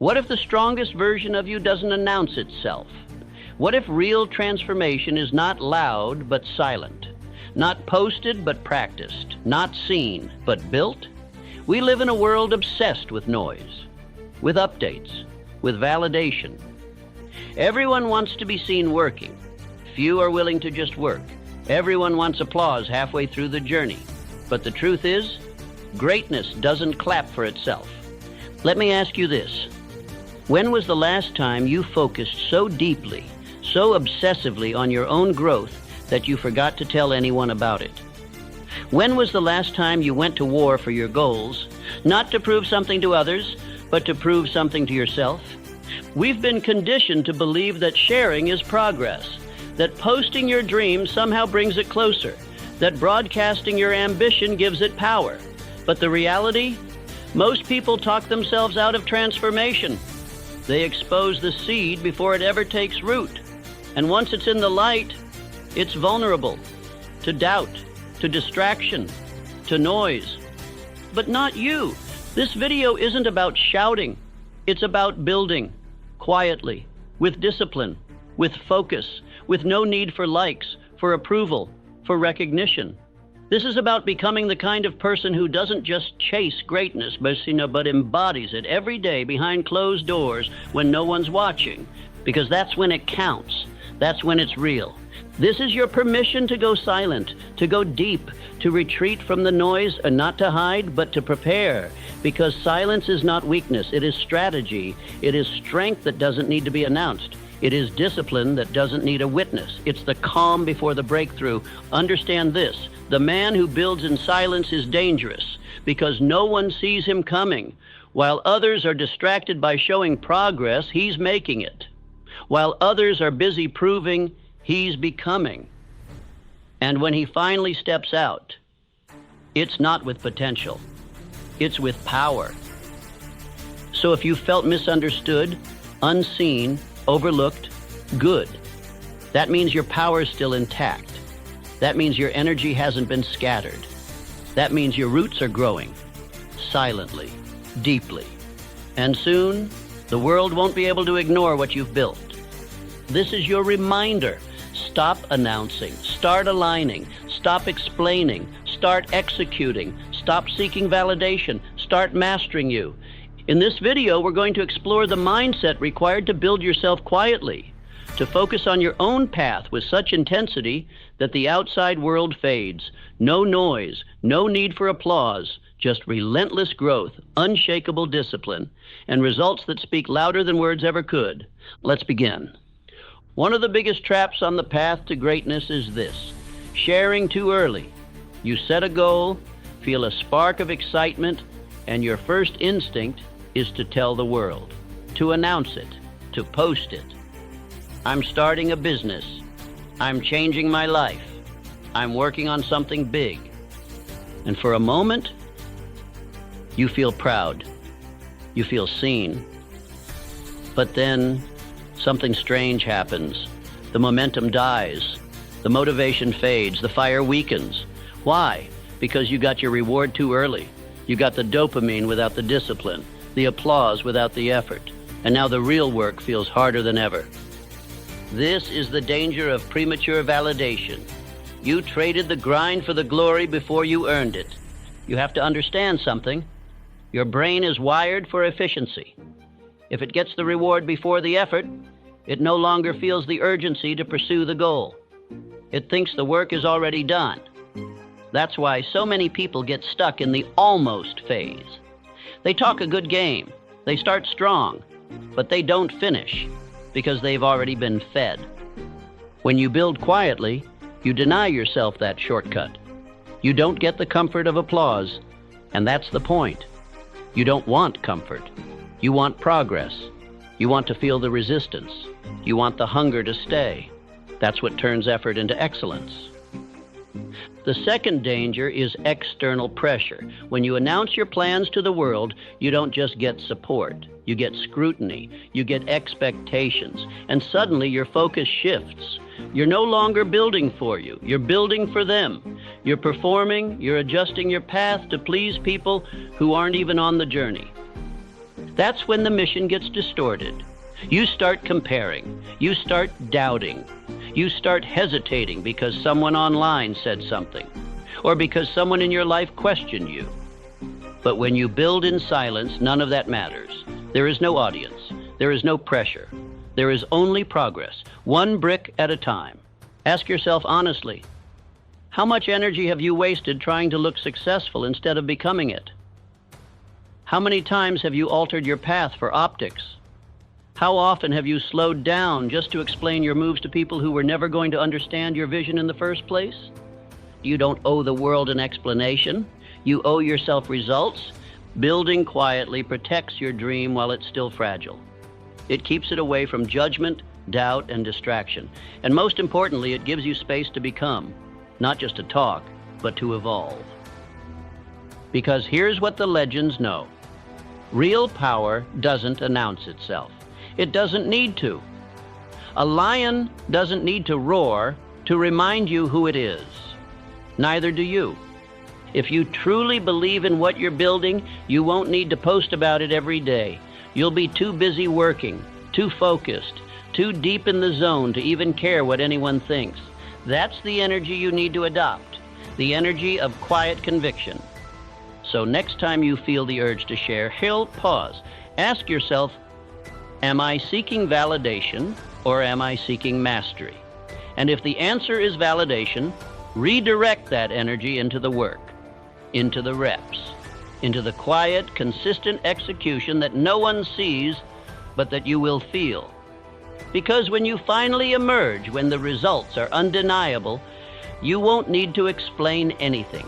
What if the strongest version of you doesn't announce itself? What if real transformation is not loud but silent? Not posted but practiced? Not seen but built? We live in a world obsessed with noise, with updates, with validation. Everyone wants to be seen working. Few are willing to just work. Everyone wants applause halfway through the journey. But the truth is, greatness doesn't clap for itself. Let me ask you this. When was the last time you focused so deeply, so obsessively on your own growth that you forgot to tell anyone about it? When was the last time you went to war for your goals, not to prove something to others, but to prove something to yourself? We've been conditioned to believe that sharing is progress, that posting your dream somehow brings it closer, that broadcasting your ambition gives it power. But the reality? Most people talk themselves out of transformation. They expose the seed before it ever takes root. And once it's in the light, it's vulnerable to doubt, to distraction, to noise. But not you. This video isn't about shouting. It's about building, quietly, with discipline, with focus, with no need for likes, for approval, for recognition. This is about becoming the kind of person who doesn't just chase greatness, but embodies it every day behind closed doors when no one's watching, because that's when it counts. That's when it's real. This is your permission to go silent, to go deep, to retreat from the noise, and not to hide, but to prepare. Because silence is not weakness, it is strategy. It is strength that doesn't need to be announced. It is discipline that doesn't need a witness. It's the calm before the breakthrough. Understand this, the man who builds in silence is dangerous because no one sees him coming. While others are distracted by showing progress, he's making it. While others are busy proving, he's becoming. And when he finally steps out, it's not with potential, it's with power. So if you felt misunderstood, unseen, overlooked, good. That means your power is still intact. That means your energy hasn't been scattered. That means your roots are growing, silently, deeply. And soon, the world won't be able to ignore what you've built. This is your reminder. Stop announcing, start aligning, stop explaining, start executing, stop seeking validation, start mastering you. In this video, we're going to explore the mindset required to build yourself quietly, to focus on your own path with such intensity that the outside world fades. No noise, no need for applause, just relentless growth, unshakable discipline, and results that speak louder than words ever could. Let's begin. One of the biggest traps on the path to greatness is this: sharing too early. You set a goal, feel a spark of excitement, and your first instinct is to tell the world, to announce it, to post it. I'm starting a business. I'm changing my life. I'm working on something big. And for a moment, you feel proud. You feel seen. But then something strange happens. The momentum dies. The motivation fades. The fire weakens. Why? Because you got your reward too early. You got the dopamine without the discipline, the applause without the effort, and now the real work feels harder than ever. This is the danger of premature validation. You traded the grind for the glory before you earned it. You have to understand something. Your brain is wired for efficiency. If it gets the reward before the effort, it no longer feels the urgency to pursue the goal. It thinks the work is already done. That's why so many people get stuck in the almost phase. They talk a good game, they start strong, but they don't finish because they've already been fed. When you build quietly, you deny yourself that shortcut. You don't get the comfort of applause, and that's the point. You don't want comfort. You want progress. You want to feel the resistance. You want the hunger to stay. That's what turns effort into excellence. The second danger is external pressure. When you announce your plans to the world, you don't just get support. You get scrutiny. You get expectations. And suddenly your focus shifts. You're no longer building for you. You're building for them. You're performing. You're adjusting your path to please people who aren't even on the journey. That's when the mission gets distorted. You start comparing. You start doubting. You start hesitating because someone online said something, or because someone in your life questioned you. But when you build in silence, none of that matters. There is no audience. There is no pressure. There is only progress, one brick at a time. Ask yourself honestly, how much energy have you wasted trying to look successful instead of becoming it? How many times have you altered your path for optics? How often have you slowed down just to explain your moves to people who were never going to understand your vision in the first place? You don't owe the world an explanation. You owe yourself results. Building quietly protects your dream while it's still fragile. It keeps it away from judgment, doubt, and distraction. And most importantly, it gives you space to become, not just to talk, but to evolve. Because here's what the legends know. Real power doesn't announce itself. It doesn't need to. A lion doesn't need to roar to remind you who it is. Neither do you. If you truly believe in what you're building, you won't need to post about it every day. You'll be too busy working, too focused, too deep in the zone to even care what anyone thinks. That's the energy you need to adopt, the energy of quiet conviction. So next time you feel the urge to share, pause. Ask yourself, am I seeking validation or am I seeking mastery? And if the answer is validation, redirect that energy into the work, into the reps, into the quiet, consistent execution that no one sees, but that you will feel. Because when you finally emerge, when the results are undeniable, you won't need to explain anything.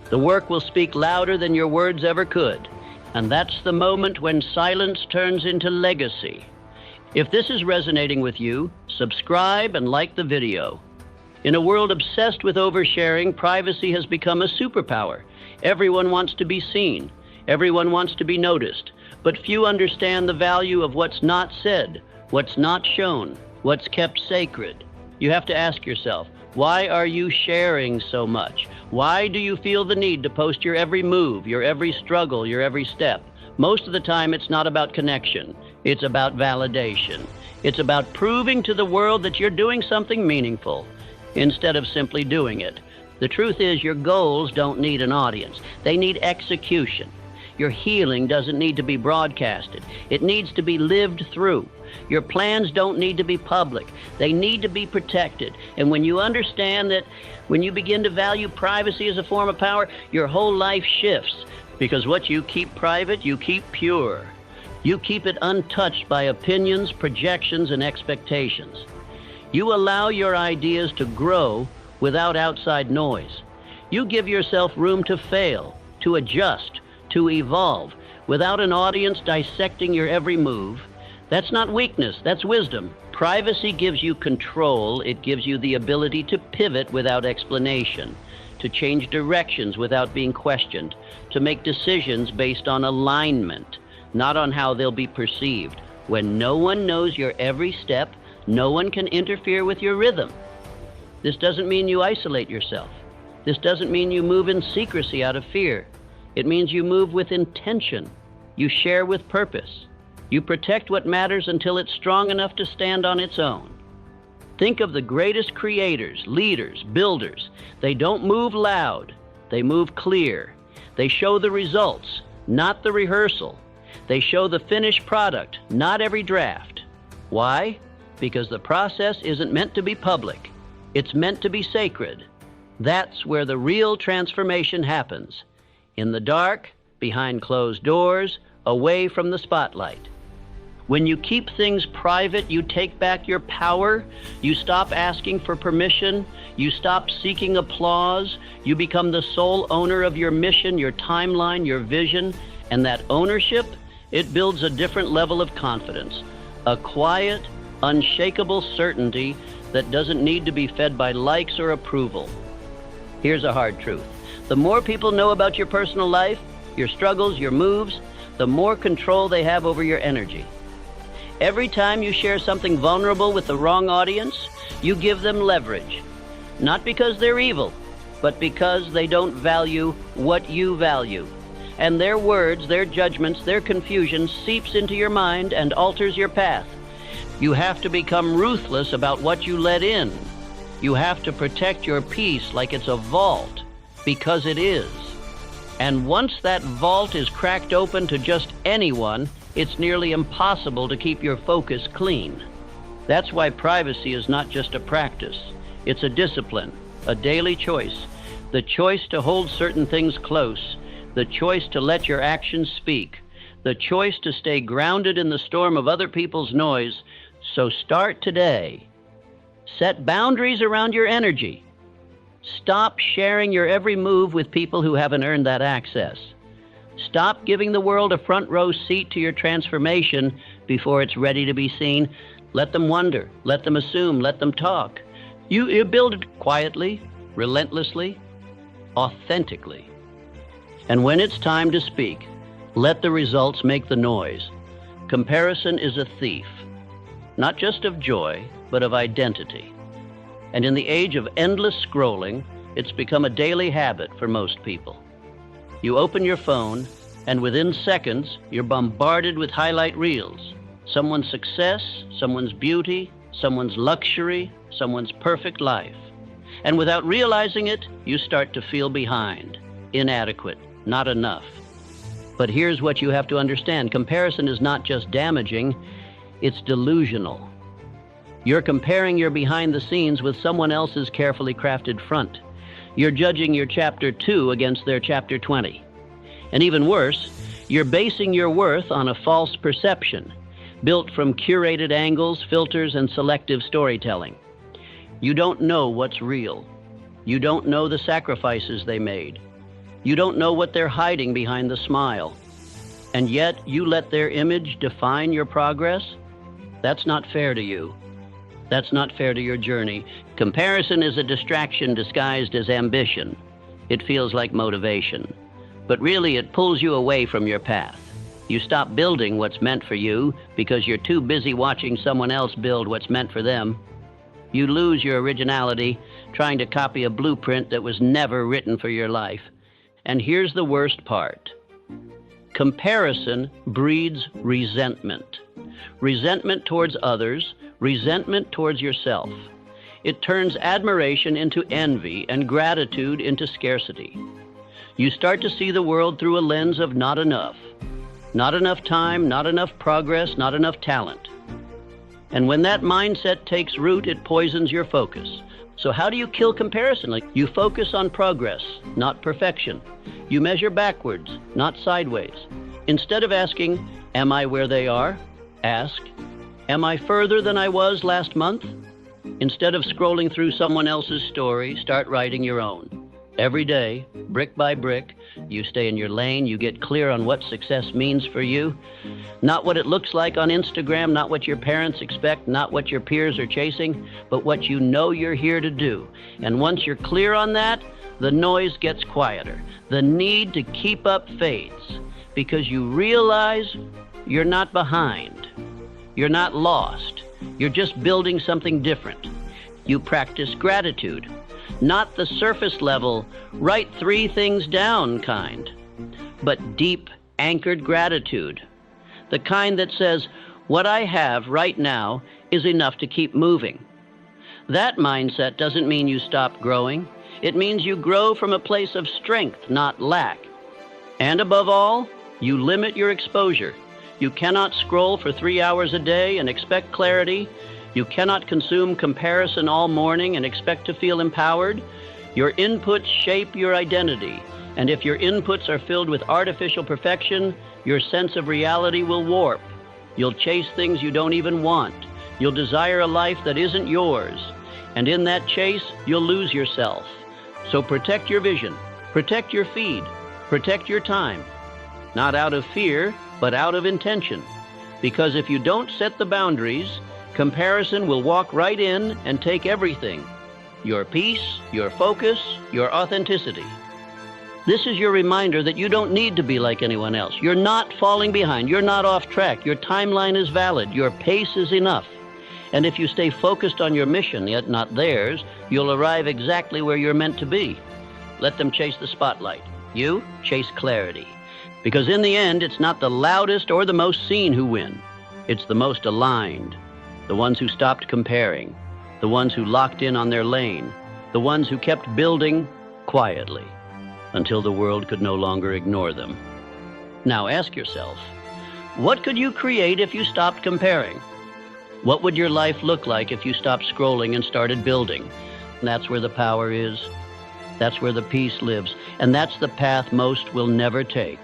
The work will speak louder than your words ever could, and that's the moment when silence turns into legacy. If this is resonating with you, subscribe and like the video. In a world obsessed with oversharing, privacy has become a superpower. Everyone wants to be seen. Everyone wants to be noticed. But few understand the value of what's not said, what's not shown, what's kept sacred. You have to ask yourself, why are you sharing so much? Why do you feel the need to post your every move, your every struggle, your every step? Most of the time, it's not about connection. It's about validation. It's about proving to the world that you're doing something meaningful instead of simply doing it. The truth is, your goals don't need an audience. They need execution. Your healing doesn't need to be broadcasted. It needs to be lived through. Your plans don't need to be public. They need to be protected. And when you understand that, when you begin to value privacy as a form of power, your whole life shifts. Because what you keep private, you keep pure. You keep it untouched by opinions, projections, and expectations. You allow your ideas to grow without outside noise. You give yourself room to fail, to adjust, to evolve, without an audience dissecting your every move. That's not weakness, that's wisdom. Privacy gives you control. It gives you the ability to pivot without explanation, to change directions without being questioned, to make decisions based on alignment, not on how they'll be perceived. When no one knows your every step, no one can interfere with your rhythm. This doesn't mean you isolate yourself. This doesn't mean you move in secrecy out of fear. It means you move with intention. You share with purpose. You protect what matters until it's strong enough to stand on its own. Think of the greatest creators, leaders, builders. They don't move loud. They move clear. They show the results, not the rehearsal. They show the finished product, not every draft. Why? Because the process isn't meant to be public. It's meant to be sacred. That's where the real transformation happens. In the dark, behind closed doors, away from the spotlight. When you keep things private, you take back your power. You stop asking for permission. You stop seeking applause. You become the sole owner of your mission, your timeline, your vision. And that ownership, it builds a different level of confidence. A quiet, unshakable certainty that doesn't need to be fed by likes or approval. Here's a hard truth. The more people know about your personal life, your struggles, your moves, the more control they have over your energy. Every time you share something vulnerable with the wrong audience, you give them leverage. Not because they're evil, but because they don't value what you value. and their words, their judgments, their confusion seeps into your mind and alters your path. You have to become ruthless about what you let in. You have to protect your peace like it's a vault, because it is. And once that vault is cracked open to just anyone, it's nearly impossible to keep your focus clean. That's why privacy is not just a practice. It's a discipline, a daily choice. The choice to hold certain things close, the choice to let your actions speak, the choice to stay grounded in the storm of other people's noise. So start today. Set boundaries around your energy. Stop sharing your every move with people who haven't earned that access. Stop giving the world a front row seat to your transformation before it's ready to be seen. Let them wonder, let them assume, let them talk. You build it quietly, relentlessly, authentically. And when it's time to speak, let the results make the noise. Comparison is a thief, not just of joy, but of identity. And in the age of endless scrolling, it's become a daily habit for most people. You open your phone, and within seconds, you're bombarded with highlight reels. Someone's success, someone's beauty, someone's luxury, someone's perfect life. And without realizing it, you start to feel behind, inadequate, not enough. But here's what you have to understand. Comparison is not just damaging, it's delusional. You're comparing your behind the scenes with someone else's carefully crafted front. You're judging your chapter 2 against their chapter 20. And even worse, you're basing your worth on a false perception, built from curated angles, filters, and selective storytelling. You don't know what's real. You don't know the sacrifices they made. You don't know what they're hiding behind the smile. And yet you let their image define your progress? That's not fair to you. That's not fair to your journey. Comparison is a distraction disguised as ambition. It feels like motivation. But really, it pulls you away from your path. You stop building what's meant for you because you're too busy watching someone else build what's meant for them. You lose your originality trying to copy a blueprint that was never written for your life. And here's the worst part. Comparison breeds resentment. Resentment towards others, resentment towards yourself. It turns admiration into envy and gratitude into scarcity. You start to see the world through a lens of not enough. Not enough time, not enough progress, not enough talent. And when that mindset takes root, it poisons your focus. So how do you kill comparison? You focus on progress, not perfection. You measure backwards, not sideways. Instead of asking, am I where they are? Ask, am I further than I was last month? Instead of scrolling through someone else's story, start writing your own. Every day, brick by brick, you stay in your lane, you get clear on what success means for you. Not what it looks like on Instagram, not what your parents expect, not what your peers are chasing, but what you know you're here to do. And once you're clear on that, the noise gets quieter. The need to keep up fades because you realize you're not behind. You're not lost. You're just building something different. You practice gratitude. Not the surface level, write 3 things down kind, but deep, anchored gratitude. The kind that says, what I have right now is enough to keep moving. That mindset doesn't mean you stop growing. It means you grow from a place of strength, not lack. And above all, you limit your exposure. You cannot scroll for 3 hours a day and expect clarity. You cannot consume comparison all morning and expect to feel empowered. Your inputs shape your identity, and if your inputs are filled with artificial perfection, your sense of reality will warp. You'll chase things you don't even want. You'll desire a life that isn't yours, and in that chase, you'll lose yourself. So protect your vision, protect your feed, protect your time. Not out of fear, but out of intention. Because if you don't set the boundaries, comparison will walk right in and take everything. Your peace, your focus, your authenticity. This is your reminder that you don't need to be like anyone else. You're not falling behind. You're not off track. Your timeline is valid. Your pace is enough. And if you stay focused on your mission, yet not theirs, you'll arrive exactly where you're meant to be. Let them chase the spotlight. You chase clarity. Because in the end, it's not the loudest or the most seen who win. It's the most aligned, the ones who stopped comparing, the ones who locked in on their lane, the ones who kept building quietly until the world could no longer ignore them. Now ask yourself, what could you create if you stopped comparing? What would your life look like if you stopped scrolling and started building? That's where the power is. That's where the peace lives. And that's the path most will never take.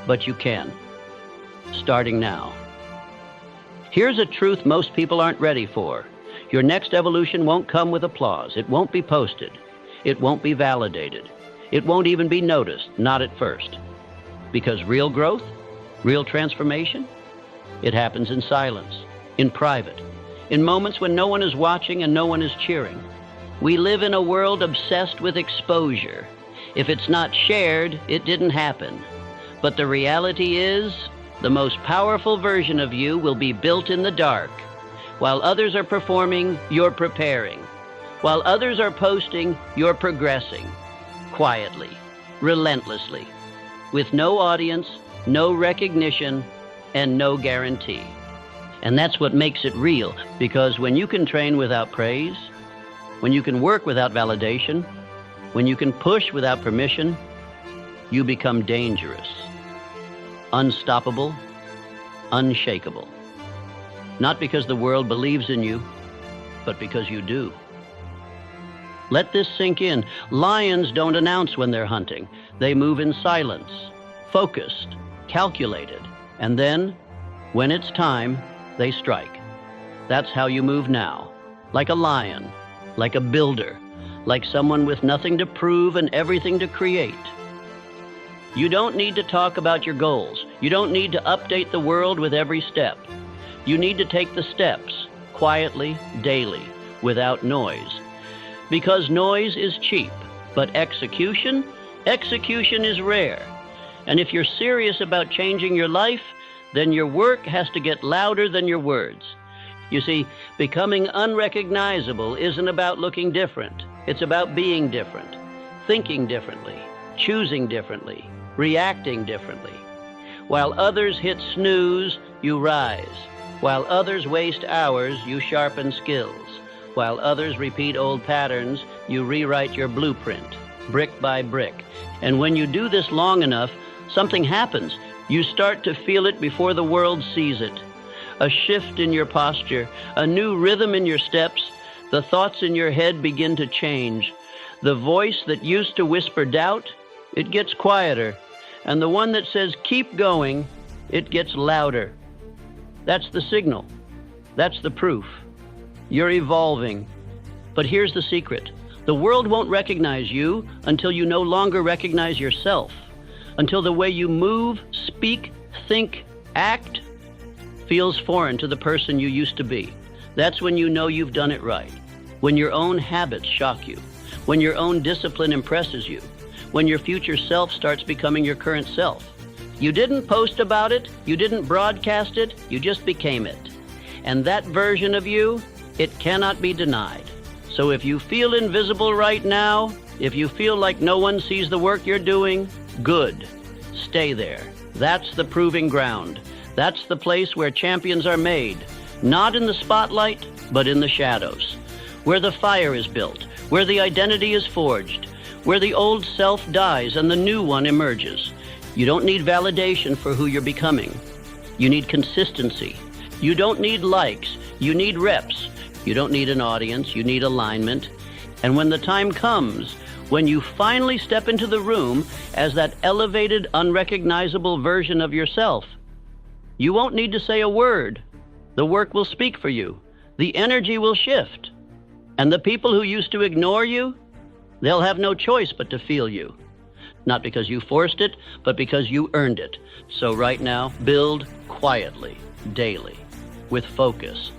But you can, starting now. Here's a truth most people aren't ready for. Your next evolution won't come with applause. It won't be posted. It won't be validated. It won't even be noticed, not at first. Because real growth, real transformation, it happens in silence, in private, in moments when no one is watching and no one is cheering. We live in a world obsessed with exposure. If it's not shared, it didn't happen. But the reality is, the most powerful version of you will be built in the dark. While others are performing, you're preparing. While others are posting, you're progressing. Quietly, relentlessly, with no audience, no recognition, and no guarantee. And that's what makes it real, because when you can train without praise, when you can work without validation, when you can push without permission, you become dangerous, unstoppable, unshakable. Not because the world believes in you, but because you do. Let this sink in. Lions don't announce when they're hunting. They move in silence, focused, calculated, and then, when it's time, they strike. That's how you move now, like a lion, like a builder, like someone with nothing to prove and everything to create. You don't need to talk about your goals. You don't need to update the world with every step. You need to take the steps, quietly, daily, without noise. Because noise is cheap, but execution is rare. And if you're serious about changing your life, then your work has to get louder than your words. You see, becoming unrecognizable isn't about looking different. It's about being different, thinking differently, choosing differently, reacting differently. While others hit snooze, you rise. While others waste hours, you sharpen skills. While others repeat old patterns, you rewrite your blueprint, brick by brick. And when you do this long enough, something happens. You start to feel it before the world sees it. A shift in your posture, a new rhythm in your steps. The thoughts in your head begin to change. The voice that used to whisper doubt, it gets quieter. And the one that says, keep going, it gets louder. That's the signal. That's the proof. You're evolving. But here's the secret. The world won't recognize you until you no longer recognize yourself. Until the way you move, speak, think, act feels foreign to the person you used to be. That's when you know you've done it right. When your own habits shock you. When your own discipline impresses you. When your future self starts becoming your current self. You didn't post about it. You didn't broadcast it. You just became it. And that version of you, it cannot be denied. So if you feel invisible right now, if you feel like no one sees the work you're doing, good. Stay there. That's the proving ground. That's the place where champions are made. Not in the spotlight, but in the shadows. Where the fire is built. Where the identity is forged. Where the old self dies and the new one emerges. You don't need validation for who you're becoming. You need consistency. You don't need likes. You need reps. You don't need an audience. You need alignment. And when the time comes, when you finally step into the room as that elevated, unrecognizable version of yourself, you won't need to say a word. The work will speak for you. The energy will shift. And the people who used to ignore you, they'll have no choice but to feel you. Not because you forced it, but because you earned it. So right now, build quietly, daily, with focus,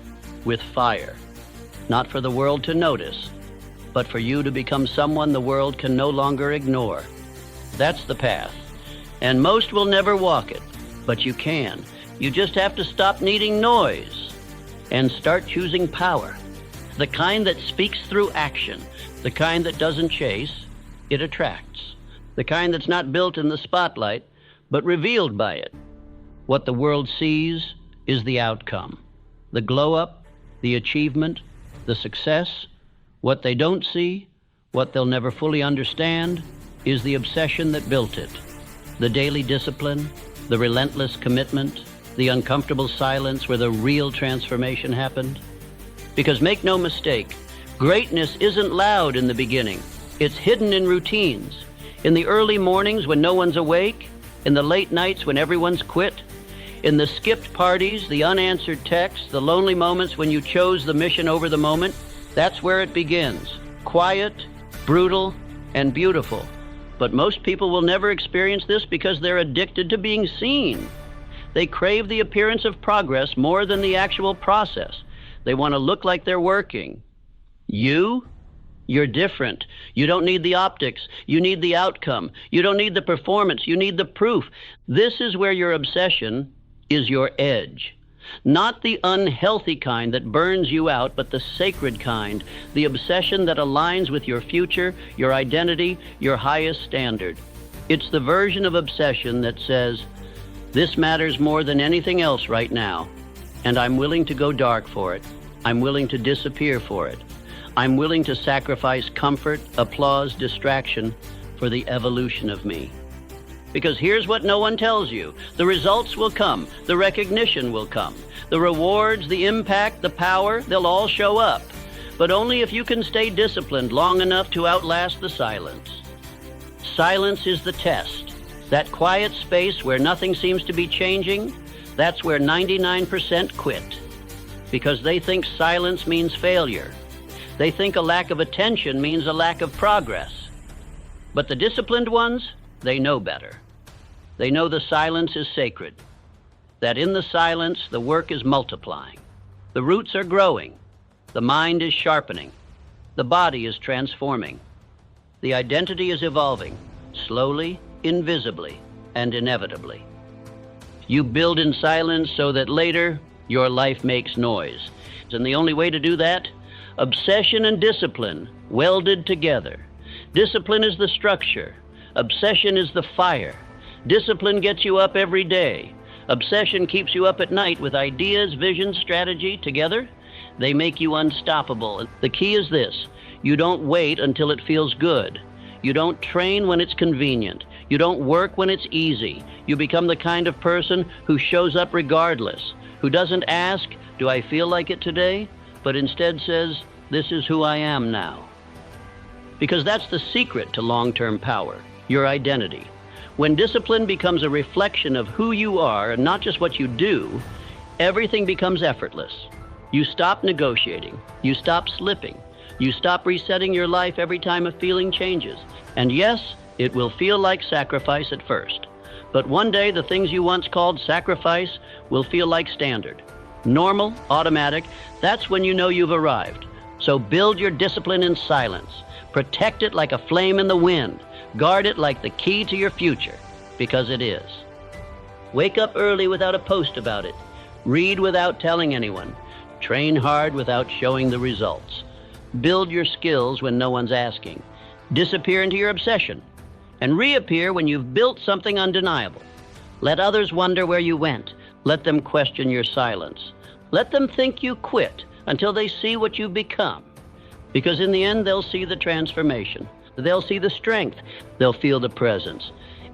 with fire. Not for the world to notice, but for you to become someone the world can no longer ignore. That's the path. And most will never walk it, but you can. You just have to stop needing noise and start choosing power. The kind that speaks through action, the kind that doesn't chase, it attracts. The kind that's not built in the spotlight, but revealed by it. What the world sees is the outcome, the glow-up, the achievement, the success. What they don't see, what they'll never fully understand, is the obsession that built it, the daily discipline, the relentless commitment, the uncomfortable silence where the real transformation happened. Because make no mistake, greatness isn't loud in the beginning. It's hidden in routines, in the early mornings when no one's awake, in the late nights when everyone's quit, in the skipped parties, the unanswered texts, the lonely moments when you chose the mission over the moment. That's where it begins. Quiet, brutal, and beautiful. But most people will never experience this because they're addicted to being seen. They crave the appearance of progress more than the actual process. They want to look like they're working. You're different. You don't need the optics. You need the outcome. You don't need the performance. You need the proof. This is where your obsession is your edge. Not the unhealthy kind that burns you out, but the sacred kind, the obsession that aligns with your future, your identity, your highest standard. It's the version of obsession that says, this matters more than anything else right now, and I'm willing to go dark for it. I'm willing to disappear for it. I'm willing to sacrifice comfort, applause, distraction for the evolution of me. Because here's what no one tells you. The results will come. The recognition will come. The rewards, the impact, the power, they'll all show up. But only if you can stay disciplined long enough to outlast the silence. Silence is the test. That quiet space where nothing seems to be changing, that's where 99% quit. Because they think silence means failure. They think a lack of attention means a lack of progress. But the disciplined ones, they know better. They know the silence is sacred, that in the silence the work is multiplying, the roots are growing, the mind is sharpening, the body is transforming, the identity is evolving, slowly, invisibly, and inevitably. You build in silence so that later your life makes noise. And the only way to do that? Obsession and discipline welded together. Discipline is the structure. Obsession is the fire. Discipline gets you up every day. Obsession keeps you up at night with ideas, vision, strategy. Together, they make you unstoppable. The key is this: you don't wait until it feels good. You don't train when it's convenient. You don't work when it's easy. You become the kind of person who shows up regardless, who doesn't ask, do I feel like it today? But instead says, this is who I am now. Because that's the secret to long-term power, your identity. When discipline becomes a reflection of who you are and not just what you do, everything becomes effortless. You stop negotiating. You stop slipping. You stop resetting your life every time a feeling changes. And yes, it will feel like sacrifice at first. But one day, the things you once called sacrifice will feel like standard. Normal, automatic, that's when you know you've arrived. So build your discipline in silence. Protect it like a flame in the wind. Guard it like the key to your future, because it is. Wake up early without a post about it. Read without telling anyone. Train hard without showing the results. Build your skills when no one's asking. Disappear into your obsession. And reappear when you've built something undeniable. Let others wonder where you went. Let them question your silence. Let them think you quit until they see what you've become. Because in the end, they'll see the transformation. They'll see the strength. They'll feel the presence.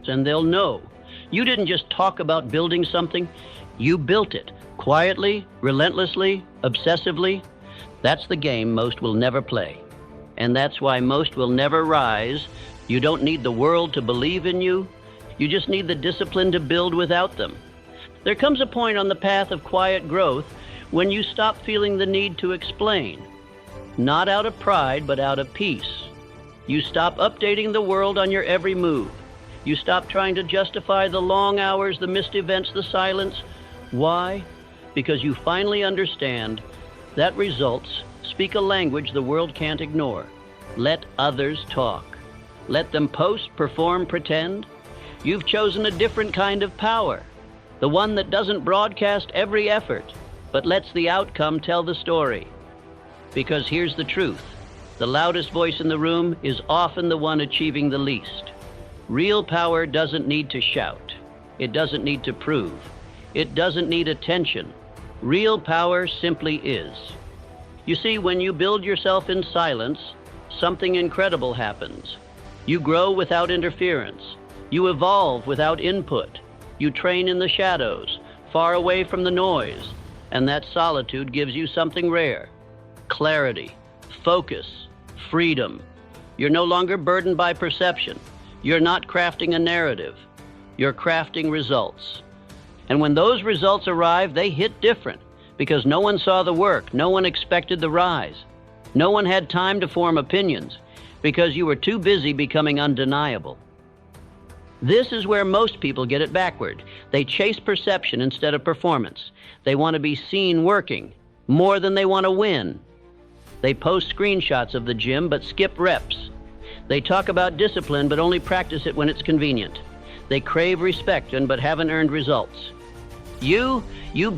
And they'll know you didn't just talk about building something. You built it quietly, relentlessly, obsessively. That's the game most will never play. And that's why most will never rise. You don't need the world to believe in you. You just need the discipline to build without them. There comes a point on the path of quiet growth when you stop feeling the need to explain. Not out of pride, but out of peace. You stop updating the world on your every move. You stop trying to justify the long hours, the missed events, the silence. Why? Because you finally understand that results speak a language the world can't ignore. Let others talk. Let them post, perform, pretend. You've chosen a different kind of power. The one that doesn't broadcast every effort, but lets the outcome tell the story. Because here's the truth. The loudest voice in the room is often the one achieving the least. Real power doesn't need to shout. It doesn't need to prove. It doesn't need attention. Real power simply is. You see, when you build yourself in silence, something incredible happens. You grow without interference. You evolve without input. You train in the shadows, far away from the noise, and that solitude gives you something rare: clarity, focus, freedom. You're no longer burdened by perception. You're not crafting a narrative. You're crafting results. And when those results arrive, they hit different, because no one saw the work, no one expected the rise. No one had time to form opinions, because you were too busy becoming undeniable. This is where most people get it backward. They chase perception instead of performance. They want to be seen working more than they want to win. They post screenshots of the gym but skip reps. They talk about discipline but only practice it when it's convenient. They crave respect but haven't earned results. You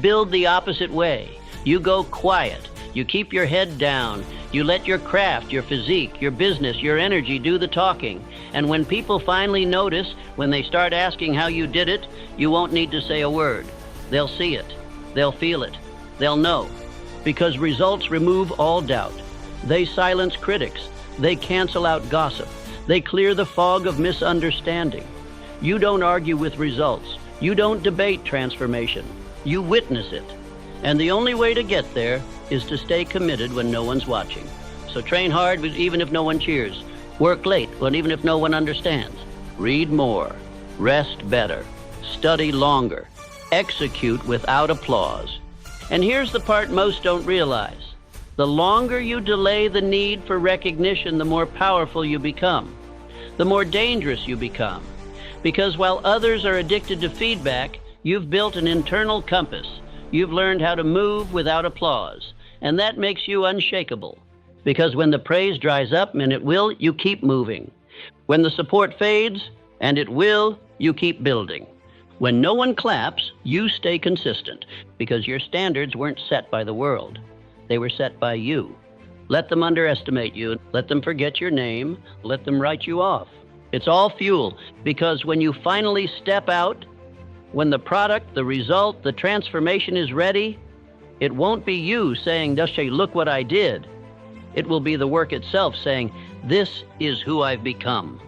build the opposite way. You go quiet. You keep your head down. You let your craft, your physique, your business, your energy do the talking. And when people finally notice, when they start asking how you did it, you won't need to say a word. They'll see it. They'll feel it. They'll know. Because results remove all doubt. They silence critics. They cancel out gossip. They clear the fog of misunderstanding. You don't argue with results. You don't debate transformation. You witness it. And the only way to get there is to stay committed when no one's watching. So train hard even if no one cheers. Work late even if no one understands. Read more. Rest better. Study longer. Execute without applause. And here's the part most don't realize. The longer you delay the need for recognition, the more powerful you become. The more dangerous you become. Because while others are addicted to feedback, you've built an internal compass. You've learned how to move without applause. And that makes you unshakable. Because when the praise dries up, and it will, you keep moving. When the support fades, and it will, you keep building. When no one claps, you stay consistent. Because your standards weren't set by the world. They were set by you. Let them underestimate you. Let them forget your name. Let them write you off. It's all fuel. Because when you finally step out, when the product, the result, the transformation is ready, it won't be you saying, "Dashay, look what I did." It will be the work itself saying, "This is who I've become."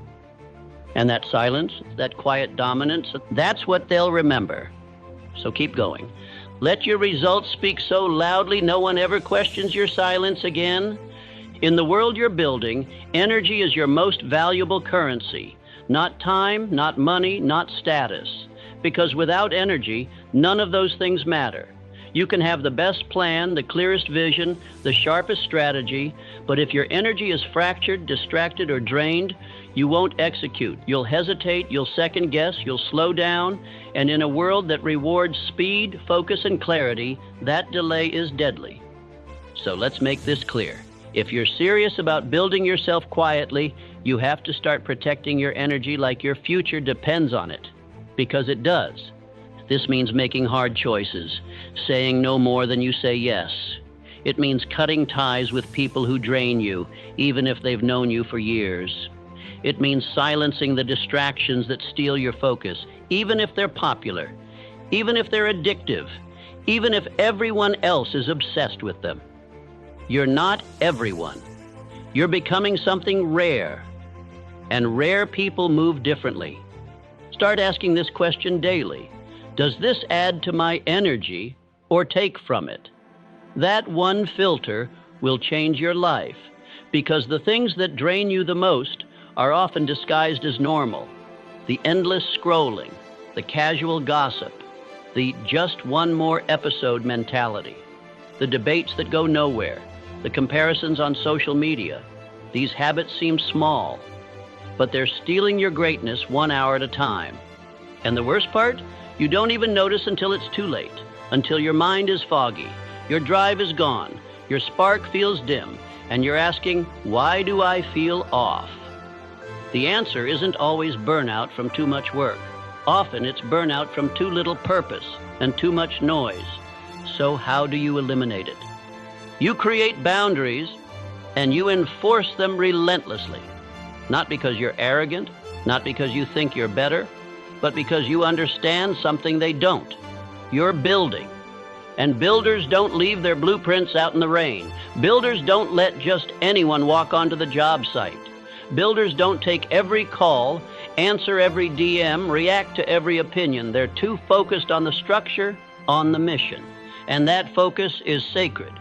And that silence, that quiet dominance, that's what they'll remember. So keep going. Let your results speak so loudly no one ever questions your silence again. In the world you're building, energy is your most valuable currency. Not time, not money, not status. Because without energy, none of those things matter. You can have the best plan, the clearest vision, the sharpest strategy, but if your energy is fractured, distracted, or drained, you won't execute. You'll hesitate, you'll second guess, you'll slow down, and in a world that rewards speed, focus, and clarity, that delay is deadly. So let's make this clear. If you're serious about building yourself quietly, you have to start protecting your energy like your future depends on it, because it does. This means making hard choices, saying no more than you say yes. It means cutting ties with people who drain you, even if they've known you for years. It means silencing the distractions that steal your focus, even if they're popular, even if they're addictive, even if everyone else is obsessed with them. You're not everyone. You're becoming something rare, and rare people move differently. Start asking this question daily. Does this add to my energy or take from it? That one filter will change your life, because the things that drain you the most are often disguised as normal. The endless scrolling, the casual gossip, the just one more episode mentality, the debates that go nowhere, the comparisons on social media. These habits seem small, but they're stealing your greatness 1 hour at a time. And the worst part? You don't even notice until it's too late, until your mind is foggy, your drive is gone, your spark feels dim, and you're asking, why do I feel off? The answer isn't always burnout from too much work. Often it's burnout from too little purpose and too much noise. So how do you eliminate it? You create boundaries and you enforce them relentlessly. Not because you're arrogant, not because you think you're better, but because you understand something they don't. You're building. And builders don't leave their blueprints out in the rain. Builders don't let just anyone walk onto the job site. Builders don't take every call, answer every DM, react to every opinion. They're too focused on the structure, on the mission. And that focus is sacred.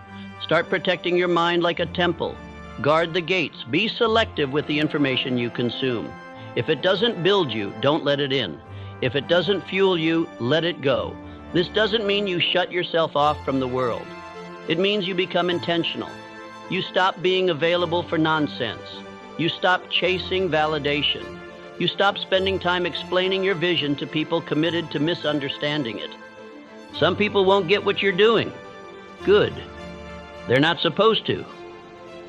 Start protecting your mind like a temple. Guard the gates. Be selective with the information you consume. If it doesn't build you, don't let it in. If it doesn't fuel you, let it go. This doesn't mean you shut yourself off from the world. It means you become intentional. You stop being available for nonsense. You stop chasing validation. You stop spending time explaining your vision to people committed to misunderstanding it. Some people won't get what you're doing. Good. They're not supposed to.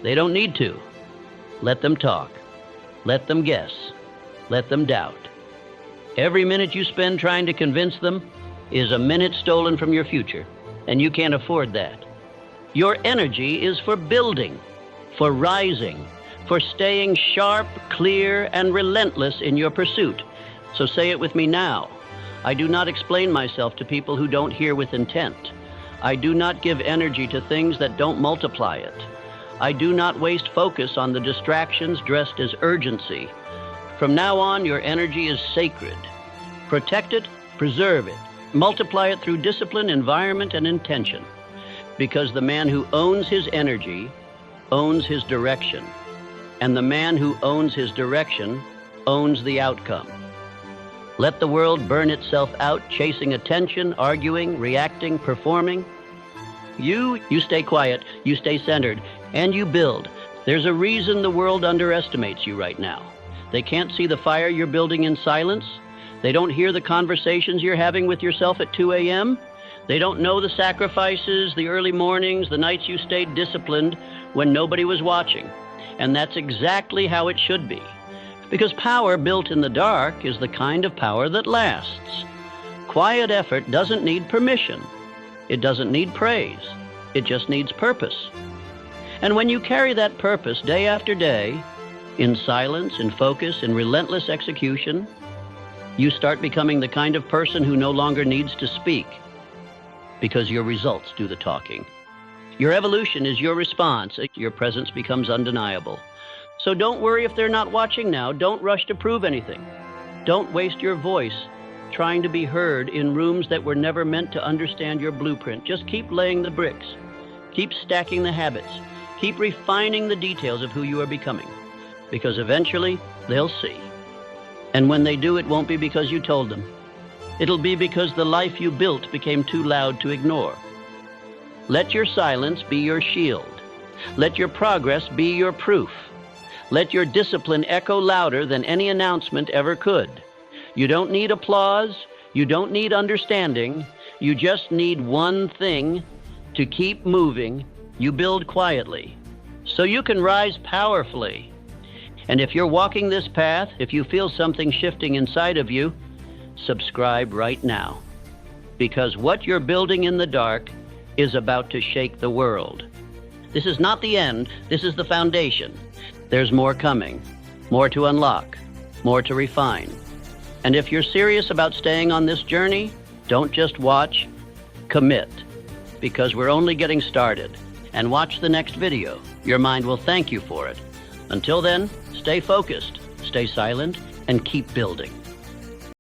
They don't need to. Let them talk. Let them guess. Let them doubt. Every minute you spend trying to convince them is a minute stolen from your future, and you can't afford that. Your energy is for building, for rising, for staying sharp, clear, and relentless in your pursuit. So say it with me now. I do not explain myself to people who don't hear with intent. I do not give energy to things that don't multiply it. I do not waste focus on the distractions dressed as urgency. From now on, your energy is sacred. Protect it, preserve it, multiply it through discipline, environment, and intention. Because the man who owns his energy owns his direction. And the man who owns his direction owns the outcome. Let the world burn itself out, chasing attention, arguing, reacting, performing. You stay quiet, you stay centered, and you build. There's a reason the world underestimates you right now. They can't see the fire you're building in silence. They don't hear the conversations you're having with yourself at 2 a.m. They don't know the sacrifices, the early mornings, the nights you stayed disciplined when nobody was watching. And that's exactly how it should be. Because power built in the dark is the kind of power that lasts. Quiet effort doesn't need permission. It doesn't need praise. It just needs purpose. And when you carry that purpose day after day, in silence, in focus, in relentless execution, you start becoming the kind of person who no longer needs to speak, because your results do the talking. Your evolution is your response. Your presence becomes undeniable. So don't worry if they're not watching now. Don't rush to prove anything. Don't waste your voice trying to be heard in rooms that were never meant to understand your blueprint. Just keep laying the bricks. Keep stacking the habits. Keep refining the details of who you are becoming. Because eventually, they'll see. And when they do, it won't be because you told them. It'll be because the life you built became too loud to ignore. Let your silence be your shield. Let your progress be your proof. Let your discipline echo louder than any announcement ever could. You don't need applause. You don't need understanding. You just need one thing: to keep moving. You build quietly, so you can rise powerfully. And if you're walking this path, if you feel something shifting inside of you, subscribe right now. Because what you're building in the dark is about to shake the world. This is not the end. This is the foundation. There's more coming, more to unlock, more to refine. And if you're serious about staying on this journey, don't just watch, commit. Because we're only getting started. And watch the next video. Your mind will thank you for it. Until then, stay focused, stay silent, and keep building.